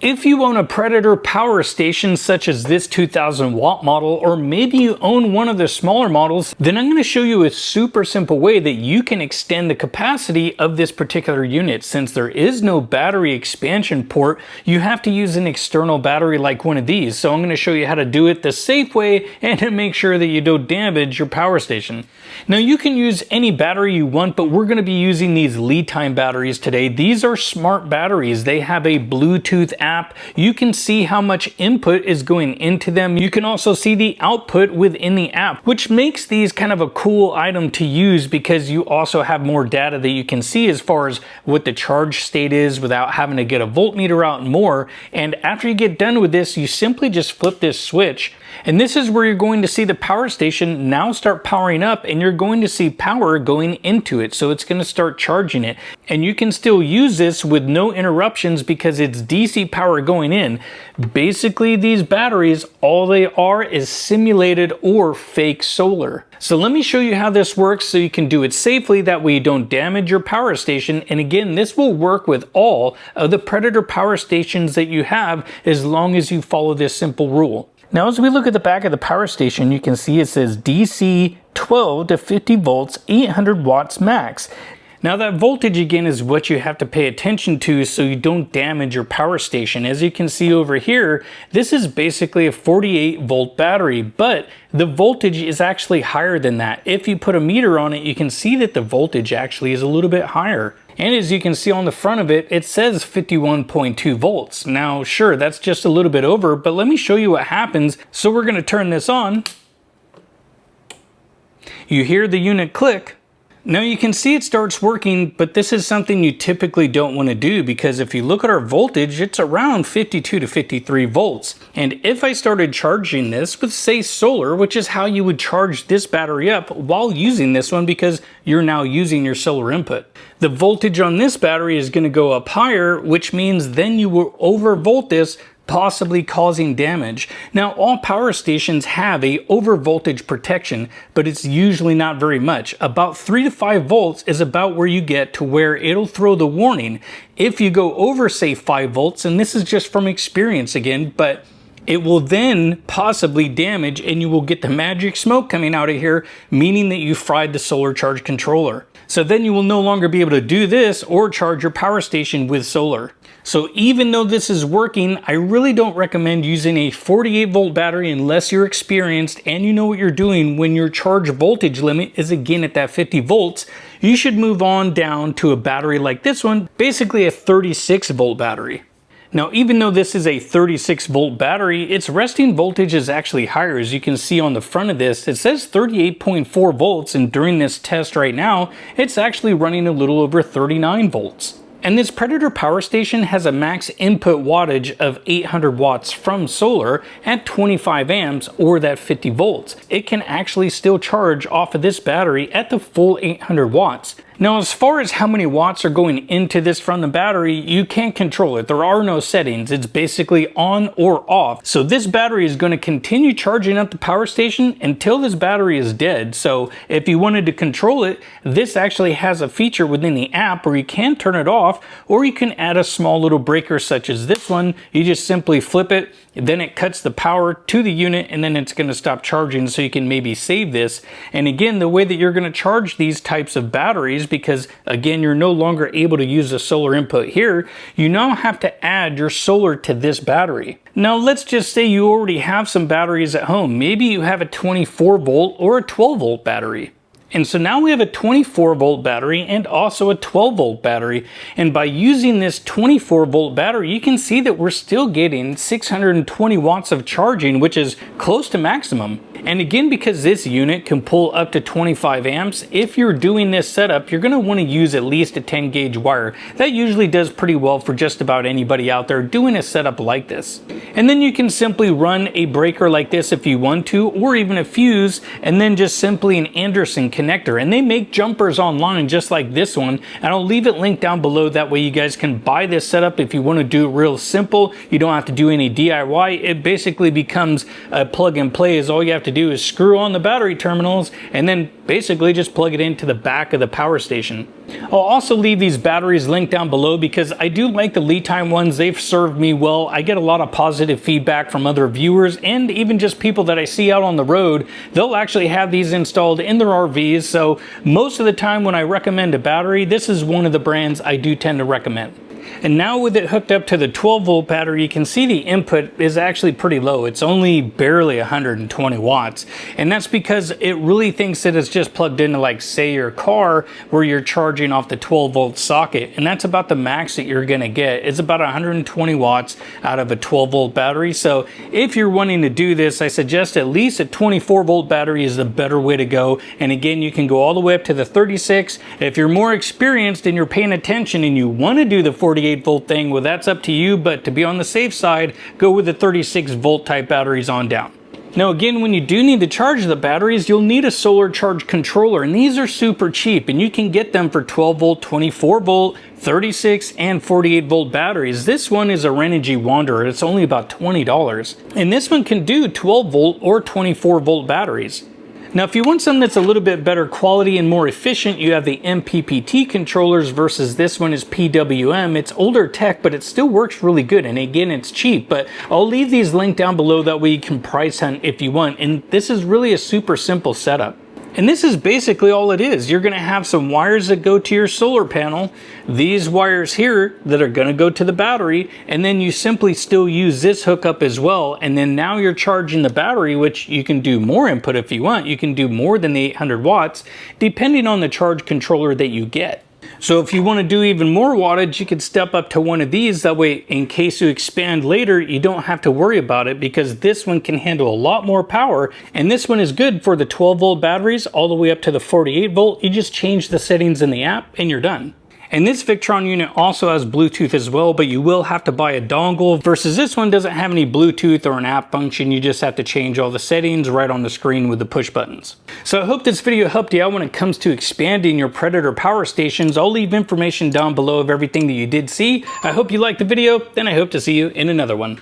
If you own a Predator power station such as this 2000 watt model, or maybe you own one of the smaller models, then I'm going to show you a super simple way that you can extend the capacity of this particular unit. Since there is no battery expansion port, you have to use an external battery like one of these. So I'm going to show you how to do it the safe way and to make sure that you don't damage your power station. Now you can use any battery you want, but we're going to be using these litime batteries today. These are smart batteries. They have a Bluetooth app. You can see how much input is going into them. You can also see the output within the app, which makes these kind of a cool item to use because you also have more data that you can see as far as what the charge state is without having to get a voltmeter out and more. And after you get done with this, you simply just flip this switch. And this is where you're going to see the power station now start powering up, and you're going to see power going into it. So it's going to start charging it. And you can still use this with no interruptions because it's DC power going in. Basically, these batteries, all they are is simulated or fake solar. So let me show you how this works so you can do it safely. That way you don't damage your power station. And again, this will work with all of the Predator power stations that you have as long as you follow this simple rule. Now, as we look at the back of the power station, you can see it says DC 12 to 50 volts, 800 watts max. Now that voltage again is what you have to pay attention to so you don't damage your power station. As you can see over here, this is basically a 48 volt battery, but the voltage is actually higher than that. If you put a meter on it, you can see that the voltage actually is a little bit higher. And as you can see on the front of it, it says 51.2 volts. Now, sure, that's just a little bit over, but let me show you what happens. So we're going to turn this on. You hear the unit click. Now you can see it starts working, but this is something you typically don't want to do because if you look at our voltage, it's around 52 to 53 volts. And if I started charging this with, say, solar, which is how you would charge this battery up while using this one because you're now using your solar input, the voltage on this battery is going to go up higher, which means then you will overvolt this, possibly causing damage. Now, all power stations have a overvoltage protection, but it's usually not very much. About 3 to 5 volts is about where you get to where it'll throw the warning. If you go over, say, 5 volts, and this is just from experience again, but it will then possibly damage and you will get the magic smoke coming out of here, meaning that you fried the solar charge controller. So then you will no longer be able to do this or charge your power station with solar. So even though this is working, I really don't recommend using a 48 volt battery unless you're experienced and you know what you're doing. When your charge voltage limit is again at that 50 volts, you should move on down to a battery like this one, basically a 36 volt battery. Now, even though this is a 36 volt battery, its resting voltage is actually higher. As you can see on the front of this, it says 38.4 volts, and during this test right now, it's actually running a little over 39 volts. And this Predator power station has a max input wattage of 800 watts from solar at 25 amps or that 50 volts. It can actually still charge off of this battery at the full 800 watts. Now, as far as how many watts are going into this from the battery, you can't control it. There are no settings. It's basically on or off. So this battery is going to continue charging up the power station until this battery is dead. So if you wanted to control it, this actually has a feature within the app where you can turn it off, or you can add a small little breaker such as this one. You just simply flip it, then it cuts the power to the unit, and then it's going to stop charging, so you can maybe save this. And again, the way that you're going to charge these types of batteries, because again, you're no longer able to use the solar input here, you now have to add your solar to this battery. Now, let's just say you already have some batteries at home. Maybe you have a 24 volt or a 12 volt battery. And so now we have a 24 volt battery and also a 12 volt battery. And by using this 24 volt battery, you can see that we're still getting 620 watts of charging, which is close to maximum. And again, because this unit can pull up to 25 amps, if you're doing this setup, you're going to want to use at least a 10 gauge wire. That usually does pretty well for just about anybody out there doing a setup like this. And then you can simply run a breaker like this if you want to, or even a fuse, and then just simply an Anderson connector. And they make jumpers online just like this one, and I'll leave it linked down below. That way you guys can buy this setup if you want to do it real simple. You don't have to do any DIY. It basically becomes a plug and play. Is all you have to do is screw on the battery terminals and then basically just plug it into the back of the power station. I'll also leave these batteries linked down below because I do like the litime ones. They've served me well. I get a lot of positive feedback from other viewers and even just people that I see out on the road. They'll actually have these installed in their RVs. So most of the time when I recommend a battery, this is one of the brands I do tend to recommend. And now with it hooked up to the 12-volt battery, you can see the input is actually pretty low. It's only barely 120 watts. And that's because it really thinks that it's just plugged into, like, say, your car where you're charging off the 12-volt socket. And that's about the max that you're going to get. It's about 120 watts out of a 12-volt battery. So if you're wanting to do this, I suggest at least a 24-volt battery is the better way to go. And again, you can go all the way up to the 36. If you're more experienced and you're paying attention and you want to do the 48-volt thing, well, that's up to you, but to be on the safe side, go with the 36-volt type batteries on down. Now again, when you do need to charge the batteries, you'll need a solar charge controller, and these are super cheap, and you can get them for 12-volt, 24-volt, 36 and 48-volt batteries. This one is a Renogy Wanderer. It's only about $20, and this one can do 12-volt or 24-volt batteries. Now, if you want something that's a little bit better quality and more efficient, you have the MPPT controllers versus this one is PWM. It's older tech, but it still works really good. And again, it's cheap, but I'll leave these linked down below that way you can price hunt if you want. And this is really a super simple setup. And this is basically all it is. You're going to have some wires that go to your solar panel, these wires here that are going to go to the battery, and then you simply still use this hookup as well. And then now you're charging the battery, which you can do more input if you want. You can do more than the 800 watts, depending on the charge controller that you get. So if you want to do even more wattage, you could step up to one of these. That way, in case you expand later, you don't have to worry about it because this one can handle a lot more power. And this one is good for the 12-volt batteries all the way up to the 48-volt. You just change the settings in the app and you're done. And this Victron unit also has Bluetooth as well, but you will have to buy a dongle versus this one doesn't have any Bluetooth or an app function. You just have to change all the settings right on the screen with the push buttons. So I hope this video helped you out when it comes to expanding your Predator power stations. I'll leave information down below of everything that you did see. I hope you liked the video, and I hope to see you in another one.